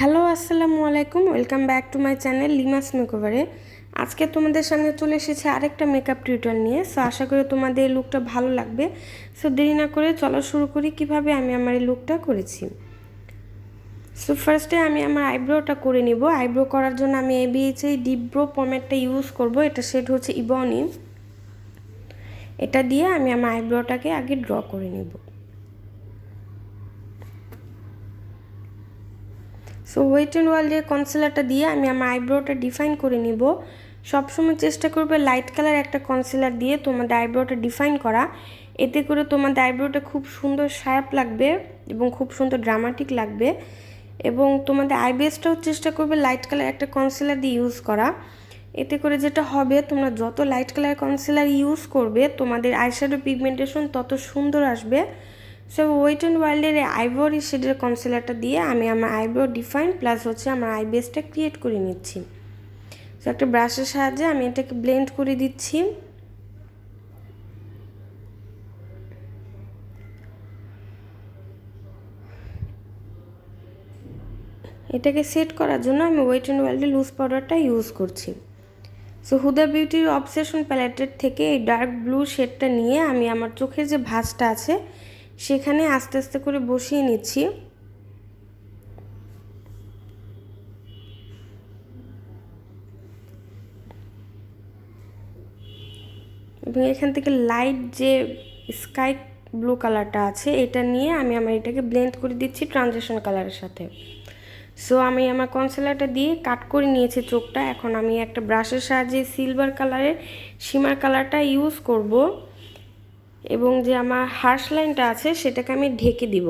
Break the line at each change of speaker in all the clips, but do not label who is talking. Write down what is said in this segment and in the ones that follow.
Hello আসসালামু আলাইকুম, welcome back to my channel Lima's মেকওভারে। আজকে তোমাদের সামনে চলে এসেছে আরেকটা মেকআপ টিউটোরিয়াল নিয়ে। সো আশা করি তোমাদের এই লুকটা ভালো লাগবে। সো দেরি না করে চলো শুরু করি কিভাবে আমি আমার এই লুকটা করেছি। সো ফার্স্টে আমি আমার আইব্রোটা করে নিব। আইব্রো করার জন্য আমি এই ডিপ ব্রো পমেডটা ইউজ করব। এটা শেড হচ্ছে ইবনি। এটা দিয়ে আমি আমার আইব্রোটাকে আগে ড্র করে নিব। সো ওয়েট অ্যান্ড ওয়াইল্ডের কনসিলারটা দিয়ে আমি আমার আইব্রোটা ডিফাইন করে নিব। সবসময় চেষ্টা করবে লাইট কালার একটা কনসিলার দিয়ে তোমাদের আইব্রোটা ডিফাইন করা। এতে করে তোমাদের আইব্রোটা খুব সুন্দর শার্প লাগবে এবং খুব সুন্দর ড্রামাটিক লাগবে। এবং তোমাদের আইবেসটাও চেষ্টা করবে লাইট কালার একটা কনসিলার দিয়ে ইউজ করা। এতে করে যেটা হবে, তোমরা যত লাইট কালার কনসিলার ইউজ করবে তোমাদের আইশ্যাডো পিগমেন্টেশন তত সুন্দর আসবে। সো ওয়েট অ্যান্ড ওয়াইল্ডের আইভরি শেডের কনসিলারটা দিয়ে আমি আমার আইব্রো ডিফাইন প্লাস হচ্ছে আমার আইবেসটা ক্রিয়েট করে নিচ্ছি। সো একটা ব্রাশের সাহায্যে আমি এটাকে ব্লেন্ড করে দিচ্ছি। এটাকে সেট করার জন্য আমি ওয়েট অ্যান্ড ওয়াইল্ডের লুজ পাউডারটা ইউজ করছি। সো হুদা বিউটির অবসেশন প্যালেটের থেকে এই ডার্ক ব্লু শেডটা নিয়ে আমি আমার চোখের যে ভাঁজটা আছে সেখানে আস্তে আস্তে করে বসিয়ে নিচ্ছি। এবং এখান থেকে লাইট যে স্কাই ব্লু কালারটা আছে এটা নিয়ে আমি আমার এটাকে ব্লেন্ড করে দিচ্ছি ট্রানজিশন কালারের সাথে। সো আমি আমার কনসিলারটা দিয়ে কাট করে নিয়েছি চোখটা। এখন আমি একটা ব্রাশের সাহায্যে সিলভার কালারের শিমার কালারটা ইউজ করব এবং যে আমার হার্শ লাইনটা আছে সেটাকে আমি ঢেকে দিব।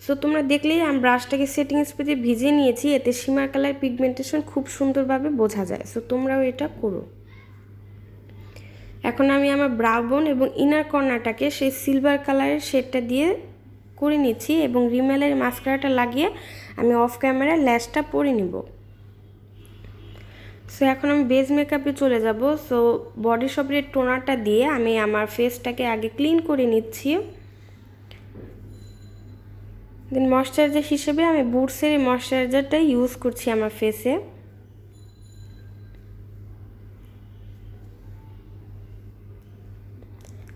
সো তোমরা দেখলেই আমি ব্রাশটাকে সেটিং স্প্রেতে ভিজিয়ে নিয়েছি, এতে শিমার কালার পিগমেন্টেশন খুব সুন্দরভাবে বোঝা যায়। সো তোমরাও এটা করো। এখন আমি আমার ব্রাউ বোন এবং ইনার কর্নারটাকে সেই সিলভার কালারের শেডটা দিয়ে করে নিচ্ছি এবং রিমেলের মাস্কারাটা লাগিয়ে আমি অফ ক্যামেরায় ল্যাশটা পরে নিব। সো এখন আমি বেস মেকআপে চলে যাব। সো বডি শপের টোনারটা দিয়ে আমি আমার ফেসটাকে আগে ক্লিন করে নিচ্ছি। দেন ময়শ্চারাইজার হিসেবে আমি বুটসের এই ময়শ্চারাইজারটা ইউজ করছি আমার ফেসে।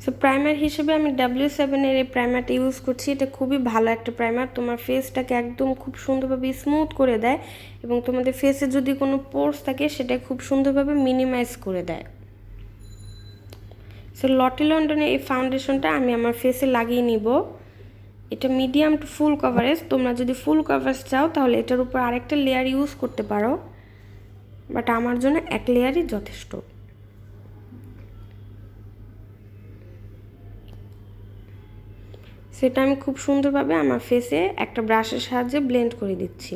সো প্রাইমার হিসেবে আমি W7-এর এই প্রাইমারটা ইউজ করছি। এটা খুবই ভালো একটা প্রাইমার, তোমার ফেসটাকে একদম খুব সুন্দরভাবে স্মুথ করে দেয় এবং তোমাদের ফেসে যদি কোনো পোর্স থাকে সেটা খুব সুন্দরভাবে মিনিমাইজ করে দেয়। সো লটি লন্ডনের এই ফাউন্ডেশনটা আমি আমার ফেসে লাগিয়ে নিব। এটা মিডিয়াম টু ফুল কভারেজ। তোমরা যদি ফুল কভারেজ চাও তাহলে এটার উপর আরেকটা লেয়ার ইউজ করতে পারো, বাট আমার জন্য এক লেয়ারই যথেষ্ট। সেটা আমি খুব সুন্দরভাবে আমার ফেসে একটা ব্রাশের সাহায্যে ব্লেন্ড করে দিচ্ছি।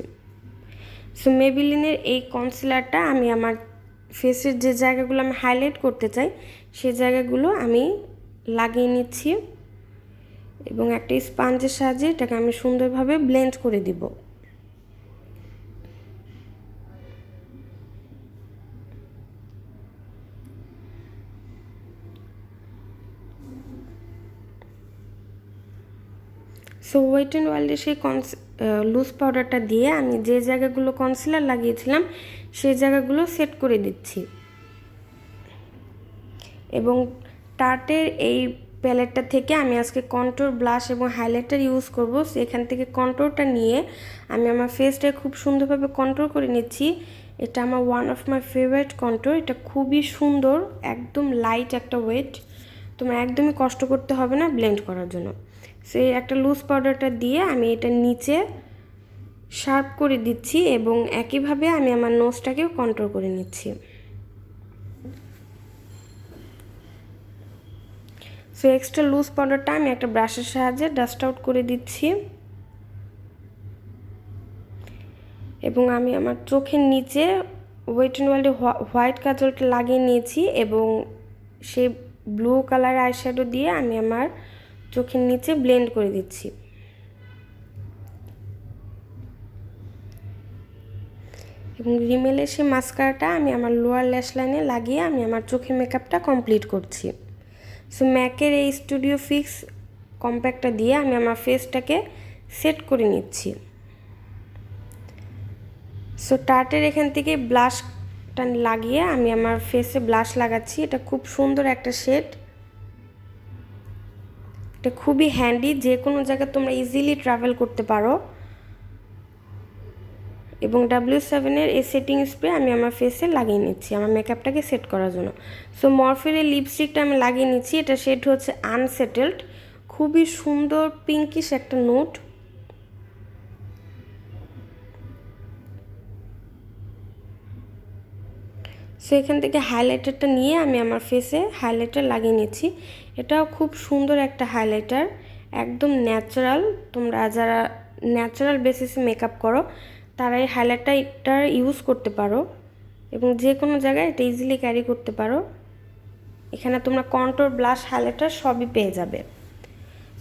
সো মেবিলিনের এই কনসিলারটা আমি আমার ফেসের যে জায়গাগুলো আমি হাইলাইট করতে চাই সেই জায়গাগুলো আমি লাগিয়ে নিচ্ছি এবং একটা স্পঞ্জের সাহায্যে এটাকে আমি সুন্দরভাবে ব্লেন্ড করে দিব। সো ওয়েট অ্যান্ড ওয়াইল্ডের সেই লুজ পাউডারটা দিয়ে আমি যে জায়গাগুলো কনসিলার লাগিয়েছিলাম সেই জায়গাগুলো সেট করে দিচ্ছি এবং টার্টের এই প্যালেটটা থেকে আমি আজকে কন্ট্রোর ব্লাশ এবং হাইলাইটার ইউজ করব। সেখান থেকে কন্ট্রোরটা নিয়ে আমি আমার ফেসটাকে খুব সুন্দরভাবে কন্ট্রোল করে নিচ্ছি। এটা আমার one of my favourite contour. এটা খুবই সুন্দর, একদম লাইট একটা ওয়েট, তোমার একদমই কষ্ট করতে হবে না ব্লেন্ড করার জন্য। সেই একটা লুজ পাউডারটা দিয়ে আমি এটা নিচে শার্প করে দিচ্ছি এবং একইভাবে আমি আমার নোজটাকেও কন্ট্রোল করে নিচ্ছি। সো এক্সট্রা লুজ পাউডারটা আমি একটা ব্রাশের সাহায্যে ডাস্ট আউট করে দিচ্ছি এবং আমি আমার চোখের নিচে ওয়েট অ্যান্ড ওয়াইল্ডের হোয়াইট কাজলটা লাগিয়ে নিয়েছি এবং সেই ব্লু কালার আইশ্যাডো দিয়ে আমি আমার চোখের নিচে ব্লেন্ড করে দিচ্ছি। এবং রিমেলের সেই মাস্কারাটা আমি আমার লোয়ার ল্যাশ লাইনে লাগিয়ে আমি আমার চোখের মেকআপটা কমপ্লিট করছি। সো ম্যাকের এই স্টুডিও ফিক্স কম্প্যাক্টটা দিয়ে আমি আমার ফেসটাকে সেট করে নিচ্ছি। সো টার্টের এখান থেকে ব্লাশটা লাগিয়ে আমি আমার ফেসে ব্লাশ লাগাচ্ছি। এটা খুব সুন্দর একটা শেড, এটা খুবই হ্যান্ডি, যে কোনো জায়গায় তোমরা ইজিলি ট্রাভেল করতে পারো। এবং W7-এর এই সেটিং স্প্রে আমি আমার ফেসে লাগিয়ে নিচ্ছি আমার মেকআপটাকে সেট করার জন্য। সো মরফের এই লিপস্টিকটা আমি লাগিয়ে নিচ্ছি, এটা শেড হচ্ছে আনসেটেলড, খুবই সুন্দর পিঙ্কিশ একটা নোট। সো এখান থেকে হাইলাইটারটা নিয়ে আমি আমার ফেসে হাইলাইটার লাগিয়ে নিচ্ছি। এটাও খুব সুন্দর একটা হাইলাইটার, একদম ন্যাচারাল। তোমরা যারা ন্যাচারাল বেসিসে মেকআপ করো তারা এই হাইলাইটারটা ইউজ করতে পারো এবং যে কোনো জায়গায় এটা ইজিলি ক্যারি করতে পারো। এখানে তোমরা কন্ট্রোর, ব্লাশ, হাইলাইটার সবই পেয়ে যাবে।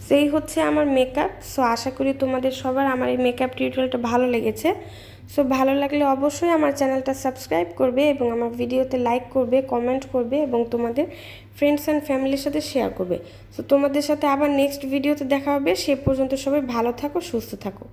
সেই হচ্ছে আমার মেকআপ। সো আশা করি তোমাদের সবার আমার এই মেকআপ টিউটোরিয়ালটা ভালো লেগেছে। সো ভালো লাগলে অবশ্যই আমার চ্যানেলটা সাবস্ক্রাইব করবে এবং আমার ভিডিওতে লাইক করবে, কমেন্ট করবে এবং তোমাদের ফ্রেন্ডস অ্যান্ড ফ্যামিলির সাথে শেয়ার করবে। সো তোমাদের সাথে আবার নেক্সট ভিডিওতে দেখা হবে। সে পর্যন্ত সবাই ভালো থাকো, সুস্থ থাকো।